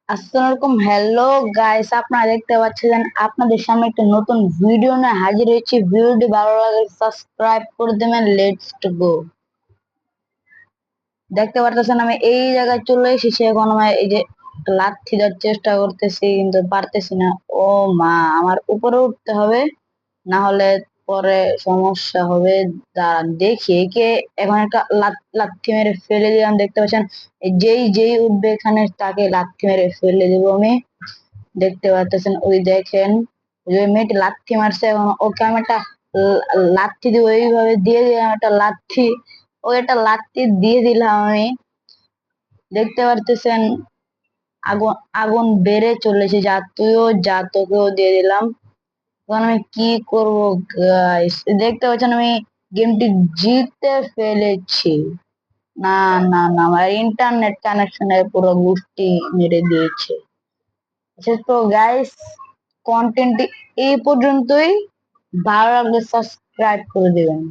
আসসালামু আলাইকুম। Hello guys, আপনারা দেখতে পাচ্ছেন আপনাদের সামনে একটা নতুন ভিডিও নিয়ে হাজির হয়েছি। ভিডিওটি ভালো লাগলে সাবস্ক্রাইব করে দেবেন। Let's go. দেখতে পারতেছেন আমি এই জায়গায় চলে এসেছি। এখন আমি এই যে লাথি দেওয়ার চেষ্টা করতেছি কিন্তু পারতেছি না। ও মা, আমার উপরে উঠতে হবে, না হলে পরে সমস্যা হবে। দাঁড়ান দেখি একে। এখন একটা লাথি মেরে ফেলে দিলাম। দেখতে পাচ্ছেন যেই যেই উঠবে এখানে তাকে লাথি মেরে ফেলে দেবো আমি। দেখতে পাচ্ছেন, ওই দেখেন ওই মেয়েটি লাথি মারছে। এখন ওকে আমি একটা লাথি দিব, এইভাবে দিয়ে দিলাম একটা লাথি। ও একটা লাথি দিয়ে দিলাম আমি। দেখতে পারতেছেন আগুন আগুন বেড়ে চলেছে। যা তুইও যা, তোকেও দিয়ে দিলাম। এখন আমি কি করব গাইস? দেখতে পাচ্ছেন আমি গেমটি জিতে ফেলেছি। না না না, আমার ইন্টারনেট কানেকশনের পুরো গোষ্ঠী মেরে দিয়েছে। আচ্ছা তো গাইস, কন্টেন্টটি এই পর্যন্তই। ভালো লাগলে সাবস্ক্রাইব করে দেবেন।